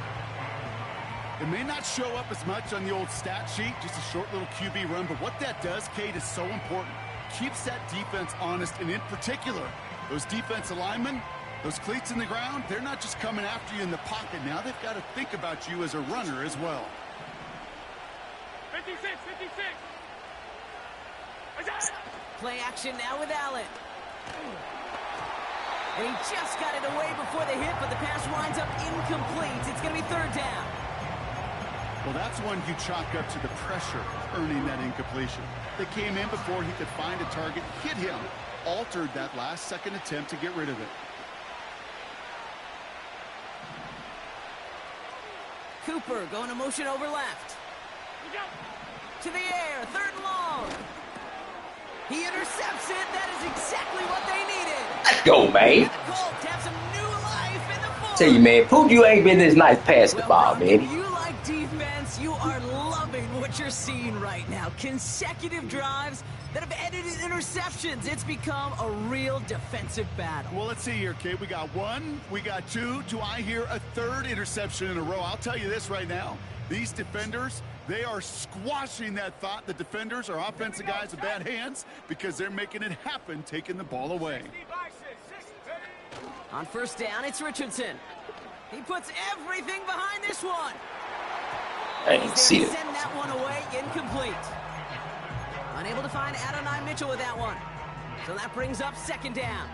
Speaker 2: It may not show up as much on the old stat sheet, just a short little QB run, but what that does, Kate, is so important. Keeps that defense honest, and in particular, those defensive linemen, those cleats in the ground, they're not just coming after you in the pocket. Now they've got to think about you as a runner as well.
Speaker 5: 56, 56.
Speaker 1: Play action now with Allen. And he just got it away before the hit, but the pass winds up incomplete. It's going to be 3rd down.
Speaker 2: Well, that's one you chalk up to the pressure earning that incompletion. They came in before he could find a target, hit him, altered that last-second attempt to get rid of it.
Speaker 1: Cooper going to motion over left. To the air, 3rd and long. He intercepts it. That is exactly what they needed.
Speaker 4: Let's go, man.
Speaker 1: The Colts have some new life in the 4th.
Speaker 4: Tell you, man, Puyu ain't been this nice past the ball, man.
Speaker 1: If you like defense, you are loving what you're seeing right now. Consecutive drives that have ended in interceptions. It's become a real defensive battle.
Speaker 2: Well, let's see here, Kate. We got 1, we got 2. Do I hear a 3rd interception in a row? I'll tell you this right now. These defenders, they are squashing that thought. The defenders are offensive guys with bad hands because they're making it happen, taking the ball away.
Speaker 1: On first down, it's Richardson. He puts everything behind this one.
Speaker 4: I didn't see it.
Speaker 1: Send that one away, incomplete. Unable to find Adonai Mitchell with that one. So that brings up second down.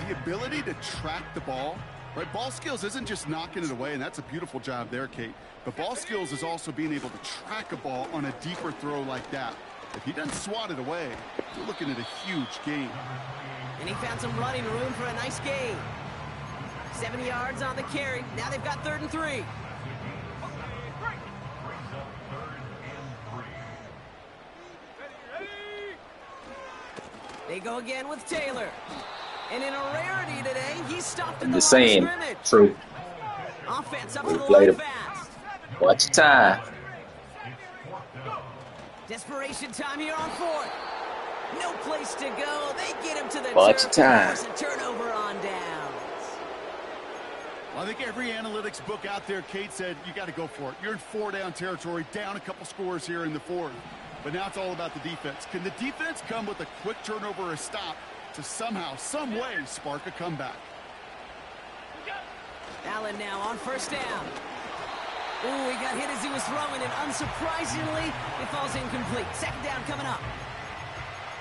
Speaker 2: The ability to track the ball, right? Ball skills isn't just knocking it away, and that's a beautiful job there, Kate. But ball skills is also being able to track a ball on a deeper throw like that. If he doesn't swat it away, you're looking at a huge gain.
Speaker 1: And he found some running room for a nice gain. 7 yards on the carry. Now they've got 3rd and 3. They go again with Taylor. And in a rarity today, he's stopped in the line of scrimmage.
Speaker 4: True.
Speaker 1: Offense up to the line fast.
Speaker 4: Watch your time.
Speaker 1: Desperation time here on 4th. No place to go. They get him to the
Speaker 4: Watch your time.
Speaker 1: Force a turnover on downs.
Speaker 2: Well, I think every analytics book out there, Kate, said you got to go for it. You're in 4-down territory, down a couple scores here in the 4th. But now it's all about the defense. Can the defense come with a quick turnover or a stop to somehow, some way, spark a comeback?
Speaker 1: Allen now on 1st down. Ooh, he got hit as he was throwing, and unsurprisingly, it falls incomplete. 2nd down coming up.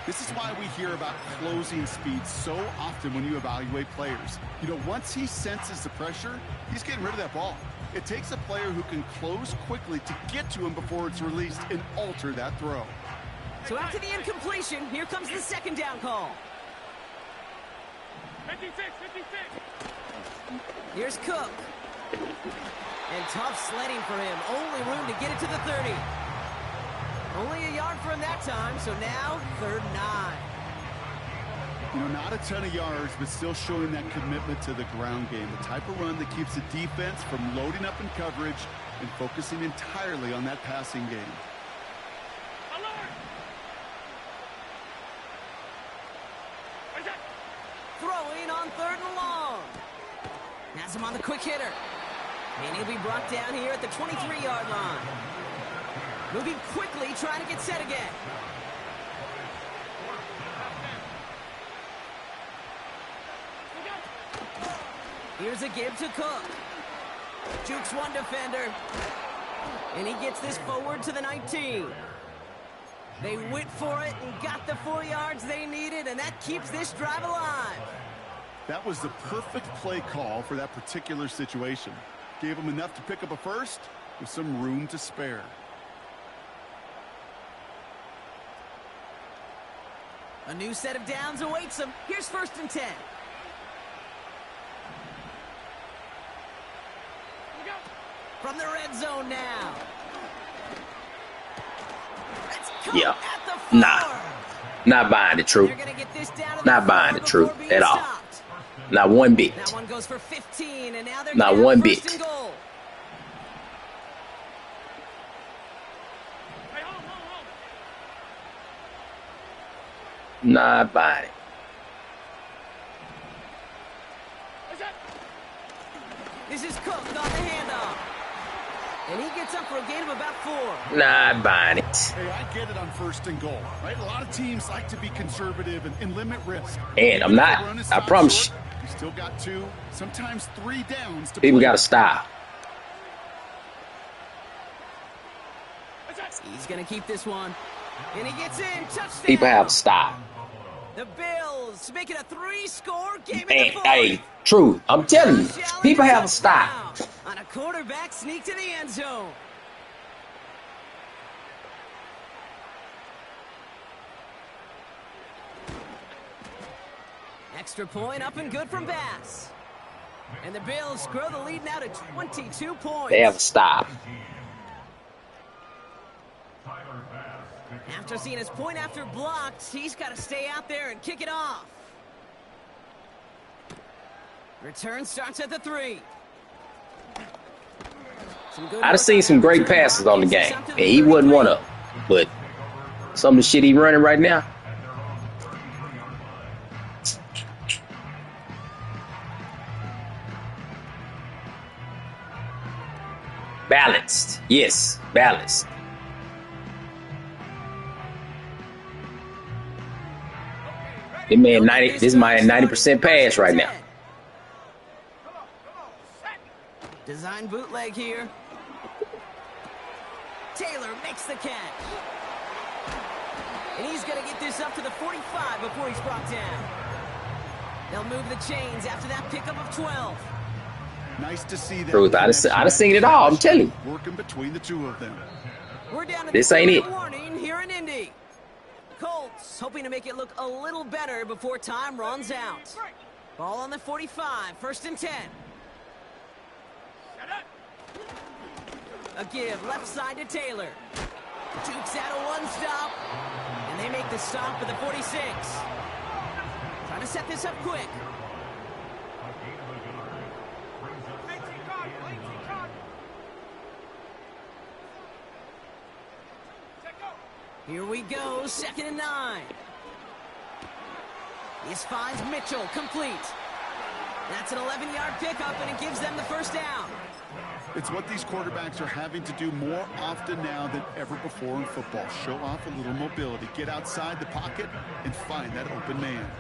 Speaker 2: This is why we hear about closing speed so often when you evaluate players. You know, once he senses the pressure, he's getting rid of that ball. It takes a player who can close quickly to get to him before it's released and alter that throw.
Speaker 1: So after the incompletion, here comes the 2nd down call.
Speaker 5: 56, 56.
Speaker 1: Here's Cook. And tough sledding for him. Only room to get it to the 30. Only a yard for him that time, so now 3rd and 9.
Speaker 2: You know, not a ton of yards, but still showing that commitment to the ground game. The type of run that keeps the defense from loading up in coverage and focusing entirely on that passing game.
Speaker 1: Throwing on 3rd and long. Has him on the quick hitter. And he'll be brought down here at the 23-yard line. Moving quickly, trying to get set again. Here's a give to Cook. Jukes one defender. And he gets this forward to the 19. They went for it and got the 4 yards they needed, and that keeps this drive alive.
Speaker 2: That was the perfect play call for that particular situation. Gave them enough to pick up a first with some room to spare.
Speaker 1: A new set of downs awaits them. Here's 1st and 10. From the red zone now.
Speaker 4: Yeah. Nah. Not buying the truth. Not buying the truth at all. Not one bit.
Speaker 1: That one goes for 15, and now they're
Speaker 4: not one bit. Not buying it.
Speaker 1: This is Cook on the handoff. And he gets up for a gain of about 4.
Speaker 4: Not buying it.
Speaker 2: Hey, I get it on 1st and goal, right? A lot of teams like to be conservative and limit risk.
Speaker 4: And I'm not. I promise you.
Speaker 2: You still got 2, sometimes 3 downs to
Speaker 4: people got to stop.
Speaker 1: He's going to keep this one. And he gets in. Touchdown.
Speaker 4: People have to stop.
Speaker 1: The Bills making a 3-score game.
Speaker 4: Hey, true. I'm telling you, people have to stop.
Speaker 1: On a quarterback sneak to the end zone. Extra point up and good from Bass. And the Bills grow the lead now to 22 points.
Speaker 4: They have to stop.
Speaker 1: After seeing his point after blocked, he's got to stay out there and kick it off. Return starts at the 3.
Speaker 4: I'd have seen some great passes on the game, and he wasn't one of them. But some of the shit he running right now. Balanced. Yes, balanced. This man 90% pass right now.
Speaker 1: Design bootleg here. Taylor makes the catch. And he's going to get this up to the 45 before he's brought down. They'll move the chains after that pickup of 12.
Speaker 2: Nice to see that.
Speaker 4: Truth, I'd have seen it all, I'm telling you.
Speaker 2: Working between the two of them.
Speaker 1: We're down to
Speaker 4: This
Speaker 1: the
Speaker 4: ain't it.
Speaker 1: warning here in Indy. Colts hoping to make it look a little better before time runs out. Ball on the 45, 1st and 10. A give left side to Taylor. Jukes out a one stop. And they make the stop at the 46. Trying to set this up quick. Here we go, 2nd and 9. This finds Mitchell, complete. That's an 11-yard pickup, and it gives them the 1st down.
Speaker 2: It's what these quarterbacks are having to do more often now than ever before in football. Show off a little mobility, get outside the pocket, and find that open man.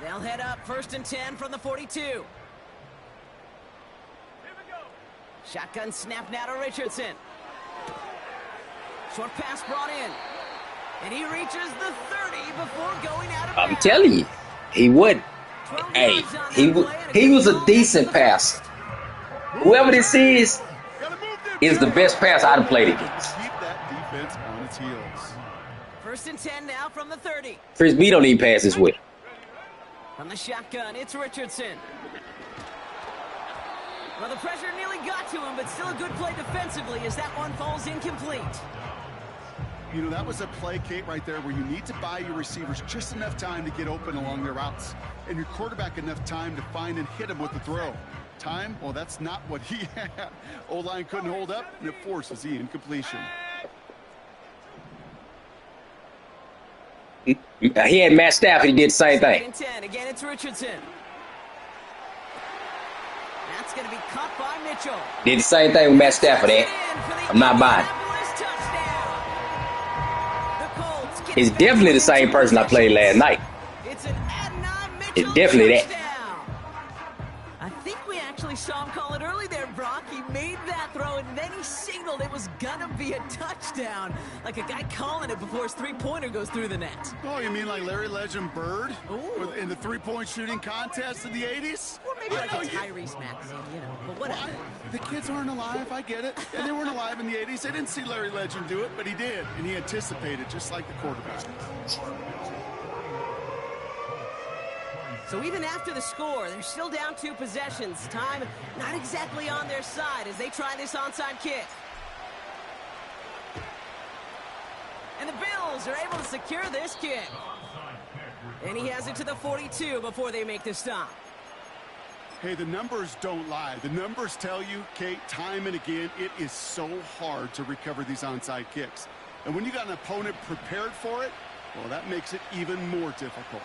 Speaker 1: They'll head up 1st and 10 from the 42. Shotgun snap now to Richardson. Short pass brought in. And he reaches the 30 before going out of bounds.
Speaker 4: I'm telling you, he would. Hey, he was a decent passer. Whoever this is the best pass I'd have played against.
Speaker 2: Keep that defense on its heels.
Speaker 1: 1st and 10 now from the 30.
Speaker 4: Chris B don't even pass this way.
Speaker 1: From the shotgun, it's Richardson. Well, the pressure nearly got to him, but still a good play defensively as that one falls incomplete.
Speaker 2: You know, that was a play, Kate, right there where you need to buy your receivers just enough time to get open along their routes, and your quarterback enough time to find and hit him with the throw. Time? Well, that's not what he had. O-line couldn't hold up, and it forces the incompletion.
Speaker 4: He had Matt Stafford, he did the same thing.
Speaker 1: 10. Again, it's Richardson. That's going to be caught by Mitchell.
Speaker 4: Did the same thing with Matt Stafford, eh? I'm not buying. It's definitely the same person I played last night. It's definitely that.
Speaker 1: I think we actually saw him call it early there, Brock. He made that throw, and then he signaled it was going to be a touchdown. Like a guy calling it before his three-pointer goes through the net.
Speaker 2: Oh, you mean like Larry Legend Bird in the three-point shooting contest in the 80s?
Speaker 1: Or maybe like a Tyrese Maxey, you know, but whatever.
Speaker 2: Well, the kids aren't alive, I get it. And they weren't alive in the 80s. They didn't see Larry Legend do it, but he did. And he anticipated, just like the quarterback.
Speaker 1: So even after the score, they're still down 2 possessions. Time not exactly on their side as they try this onside kick. And the Bills are able to secure this kick. And he has it to the 42 before they make the stop.
Speaker 2: Hey, the numbers don't lie. The numbers tell you, Kate, time and again, it is so hard to recover these onside kicks. And when you got an opponent prepared for it, well, that makes it even more difficult.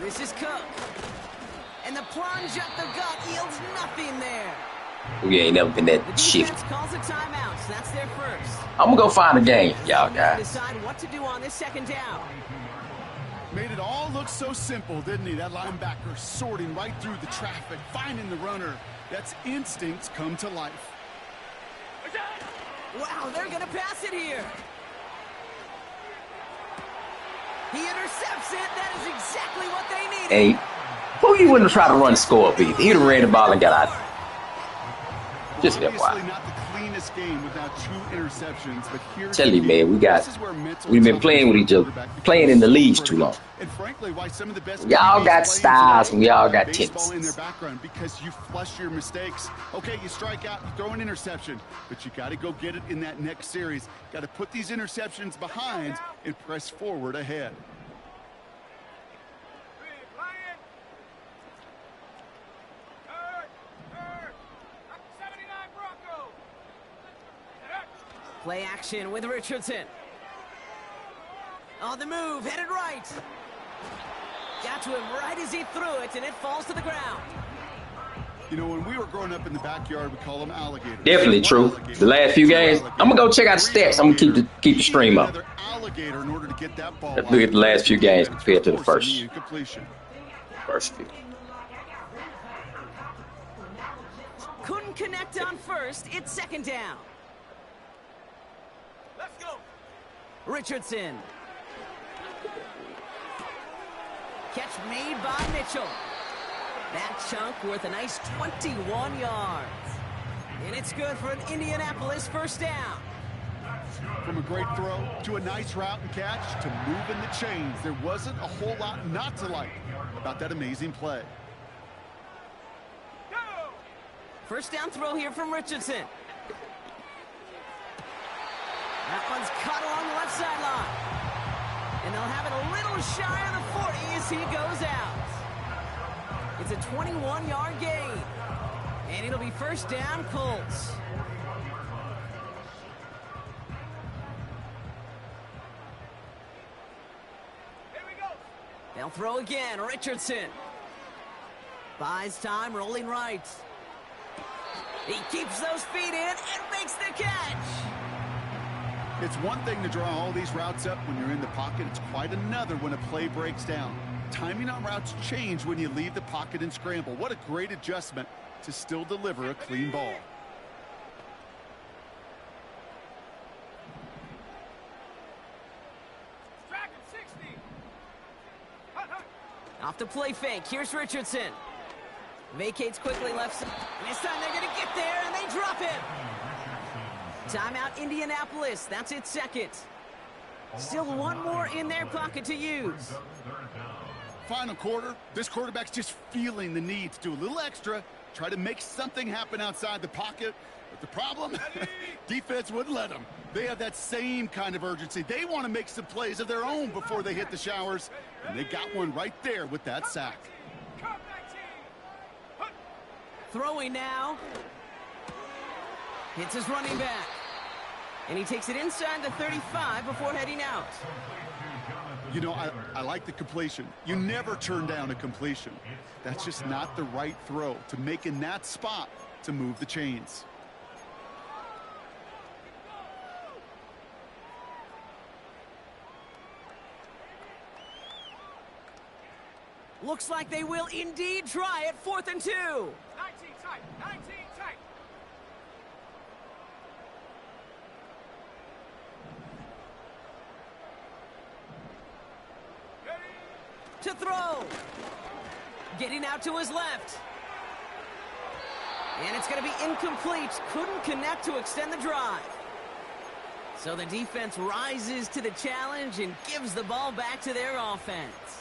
Speaker 1: This is Cook. And the plunge up the gut yields nothing there.
Speaker 4: We ain't never been that shifty.
Speaker 1: Calls a timeout, so that's their first.
Speaker 4: I'm gonna go find a game, y'all guys.
Speaker 1: Decide what to do on this 2nd down.
Speaker 2: Made it all look so simple, didn't he? That linebacker sorting right through the traffic, finding the runner. That's instincts come to life.
Speaker 1: Wow, they're gonna pass it here. He intercepts it. That is exactly what they needed.
Speaker 4: Hey, who you wouldn't try to run score up either? He'd have ran the ball and got out. Just
Speaker 2: Obviously not the cleanest game without 2 interceptions, but here's
Speaker 4: tell you, man, we've been playing with each other, playing in the leagues too long.
Speaker 2: And frankly, why some of the best
Speaker 4: we all got styles and we all got
Speaker 2: tendencies in their
Speaker 4: tendencies.
Speaker 2: background because you flush your mistakes. Okay, you strike out, you throw an interception, but you got to go get it in that next series. Got to put these interceptions behind and press forward ahead.
Speaker 1: Play action with Richardson. On the move, headed right. Got to him right as he threw it, and it falls to the ground.
Speaker 2: You know, when we were growing up in the backyard, we call them alligators.
Speaker 4: Definitely
Speaker 2: One
Speaker 4: true.
Speaker 2: alligator,
Speaker 4: The last few
Speaker 2: two
Speaker 4: games, I'm
Speaker 2: alligators,
Speaker 4: gonna go check out the
Speaker 2: three
Speaker 4: stats. I'm gonna
Speaker 2: alligators.
Speaker 4: keep the
Speaker 2: You
Speaker 4: stream
Speaker 2: need
Speaker 4: up.
Speaker 2: another alligator in order to get that ball
Speaker 4: Let's
Speaker 2: off
Speaker 4: look at the
Speaker 2: target
Speaker 4: last few
Speaker 2: for
Speaker 4: games
Speaker 2: defense,
Speaker 4: compared to the
Speaker 2: forcing
Speaker 4: first.
Speaker 2: the incompletion.
Speaker 4: First few.
Speaker 1: Couldn't connect on first. It's second down.
Speaker 5: Let's go.
Speaker 1: Richardson. Catch made by Mitchell. That chunk worth a nice 21 yards. And it's good for an Indianapolis first down.
Speaker 2: From a great throw to a nice route and catch to moving the chains, there wasn't a whole lot not to like about that amazing play.
Speaker 5: Go.
Speaker 1: First down throw here from Richardson. That one's cut along the left sideline. And they'll have it a little shy of the 40 as he goes out. It's a 21-yard gain. And it'll be first down, Colts.
Speaker 5: Here we go.
Speaker 1: They'll throw again. Richardson. Buys time, rolling right. He keeps those feet in and makes the catch.
Speaker 2: It's one thing to draw all these routes up when you're in the pocket. It's quite another when a play breaks down. Timing on routes change when you leave the pocket and scramble. What a great adjustment to still deliver a clean ball.
Speaker 5: Dragon 60. Hut, hut.
Speaker 1: Off the play fake. Here's Richardson. Vacates quickly left side. And this time they're going to get there, and they drop him. Timeout Indianapolis. That's its second. Still one more in their pocket to use.
Speaker 2: Final quarter, this quarterback's just feeling the need to do a little extra, try to make something happen outside the pocket. But the problem, defense wouldn't let them. They have that same kind of urgency. They want to make some plays of their own before they hit the showers. And they got one right there with that sack.
Speaker 5: Come 19. Hut.
Speaker 1: Throwing now. Hits his running back. And he takes it inside the 35 before heading out.
Speaker 2: You know, I like the completion. You never turn down a completion. That's just not the right throw to make in that spot to move the chains.
Speaker 1: Looks like they will indeed try it. 4th and 2.
Speaker 5: 19 tight. 19 tight.
Speaker 1: To throw. Getting out to his left. And it's going to be incomplete. Couldn't connect to extend the drive. So the defense rises to the challenge and gives the ball back to their offense.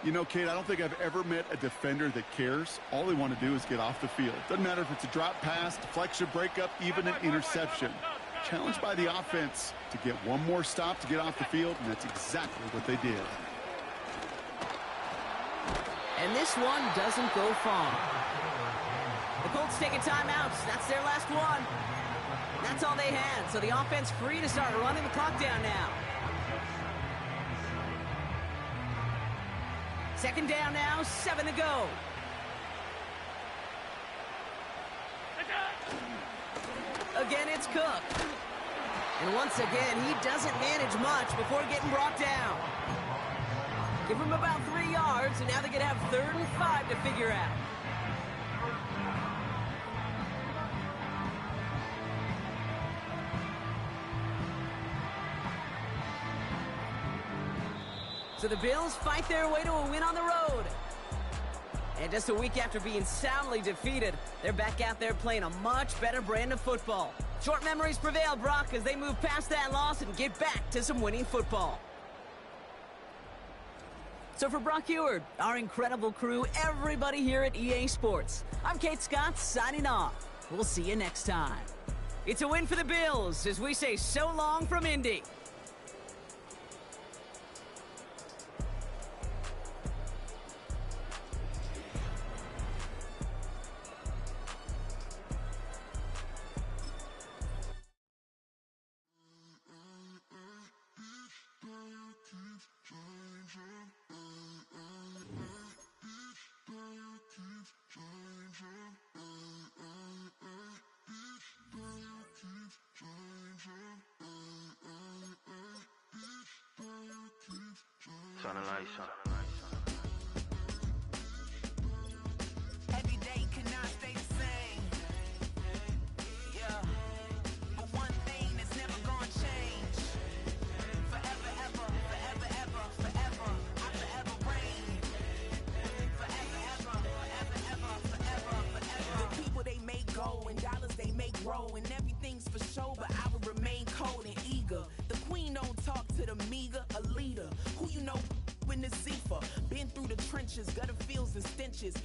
Speaker 2: You know, Kate, I don't think I've ever met a defender that cares. All they want to do is get off the field. Doesn't matter if it's a drop pass, deflection, breakup, even an interception. Challenged by the offense to get one more stop to get off the field, and that's exactly what they did.
Speaker 1: And this one doesn't go far. The Colts take a timeout. That's their last one. That's all they had. So the offense free to start running the clock down now. Second down now, 7 to go. Again, it's Cook. And once again, he doesn't manage much before getting brought down. Give him about 3 yards, and now they're going to have 3rd and 5 to figure out. So the Bills fight their way to a win on the road. And just a week after being soundly defeated, they're back out there playing a much better brand of football. Short memories prevail, Brock, as they move past that loss and get back to some winning football. So for Brock Eward, our incredible crew, everybody here at EA Sports, I'm Kate Scott signing off. We'll see you next time. It's a win for the Bills as we say so long from Indy.
Speaker 6: Changing. Turn the lights on.
Speaker 7: Every day cannot stay the same. Yeah. But one thing that's never gonna change. Forever, ever, forever, ever, forever. I forever reign. Forever, ever, forever, ever, forever, forever. The people they make go and dollars they make grow and everything's for show, but I will remain cold and eager. The queen don't talk to the meager, a leader. Who you know in the Zephyr? Been through the trenches, gutter fields and stenches.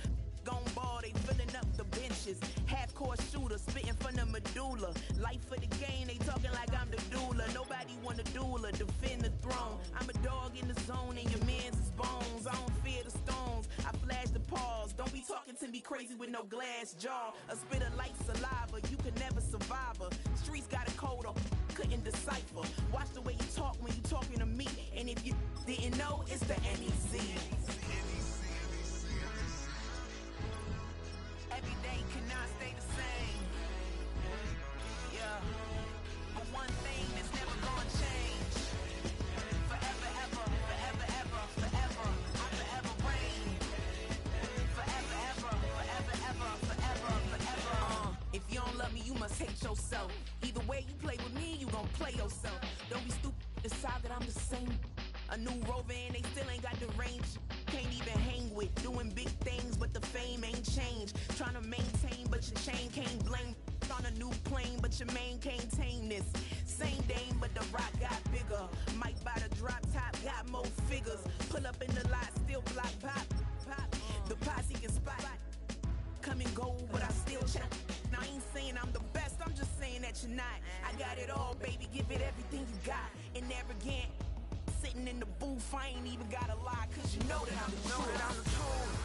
Speaker 7: Gone ball, they filling up the benches. Half-court shooter, spitting from the medulla. Life for the game, they talking like I'm the doula. Nobody want a doula, defend the throne. I'm a dog in the zone and your man's is bones. I don't fear the stones, I flash the paws. Don't be talking to me crazy with no glass jaw. A spit of light saliva, you can never survive her. Streets got a code up, couldn't decipher. Watch the way you talk when you talking to me. And if you didn't know, it's the NEC. Every day cannot stay the same. Yeah. But one thing that's never gonna change. Forever, ever, forever, ever, forever. I forever reign. Forever, ever, forever, ever, forever, forever. If you don't love me, you must hate yourself. Either way you play with me, you gon' play yourself. Don't be stupid, decide that I'm the same. A new rover and they still ain't got the range. Can't even hang with, doing big things, but the fame ain't changed. Trying to maintain, but your chain can't blame. On a new plane, but your main can't tame this. Same dame, but the rock got bigger. Might buy the drop top, got more figures. Pull up in the lot, still block pop, pop. The posse can spot. Come and go, but I still check. Now I ain't saying I'm the best, I'm just saying that you're not. I got it all, baby, give it everything you got. And arrogant. Sitting in the booth, I ain't even gotta lie, cause you know that I'm the truth.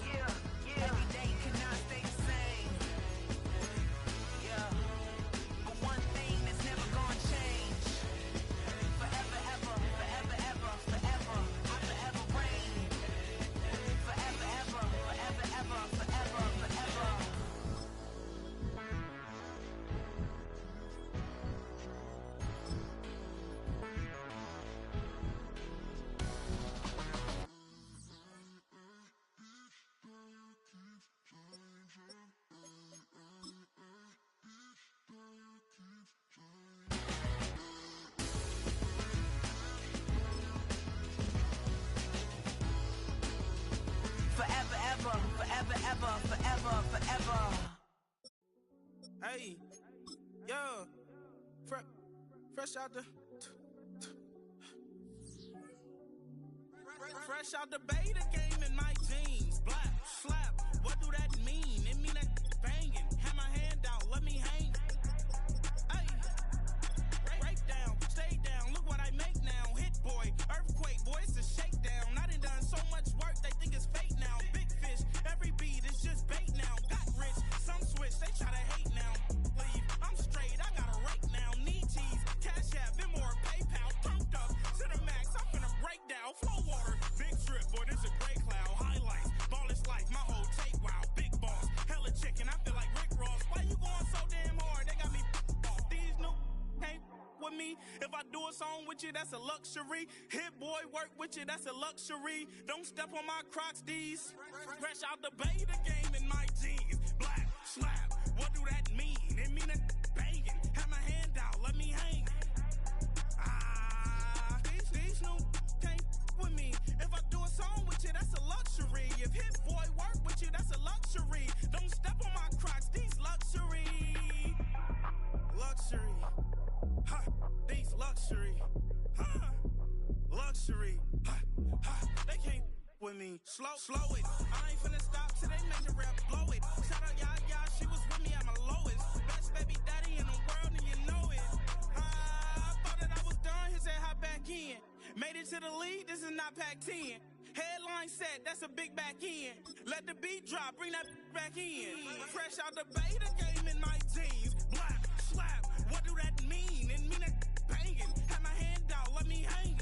Speaker 7: Yeah. Every day cannot stay the same. Yeah. But one thing that's never gonna change. Forever, ever, forever, ever, forever. I forever reign. Forever, ever, forever, ever, forever, forever. Forever, ever, forever, ever, forever, forever.
Speaker 8: Hey, yo, fresh out the beta game in my jeans. Black, slap, what do that mean? It mean that banging. Have my hand out, let me hang. Hey, break down, stay down, look what I make now. Hit boy, earthquake, boy, it's a shakedown. I done so much work, they think it's fake now. Big fish, every beat is just bait now. Got rich, some switch, they try to hate now. Leave, I'm straight, I got a rake now. Need cheese, cash app, Venmo or PayPal. Pumped up to the max, I'm finna break down. Flow water, big trip, boy, this a gray cloud. Highlights, ball is life, my whole take, wow. Big boss, hella chicken, I feel like Rick Ross. Why you going so damn hard? They got me off. These new can't with me. If I do a song with you, that's a luxury. Hit boy, work with you, that's a luxury. Don't step on my Crocs, these. Fresh out the beta game in my jeans. Black, slap, what do that mean? It mean that banging. Have my hand out, let me hang. These new can't with me. If I do a song with you, that's a luxury. If Hit Boy work with you, that's a luxury. Don't step on my Crocs, these luxury. Luxury. Ha, these luxury. Ha, luxury. Ha, ha, they can't with me. Slow it. I ain't finna stop till they make the rap blow it. Shout out Yaya, she was with me at my lowest. Best baby daddy in the world and you know it. I thought that I was done, he said hop back in. Made it to the lead, this is not Pac-10. Headline set, that's a big back end. Let the beat drop, bring that back in. Fresh out the beta game in my jeans. Black, slap, what do that mean? It mean that banging. Have my hand out, let me hang.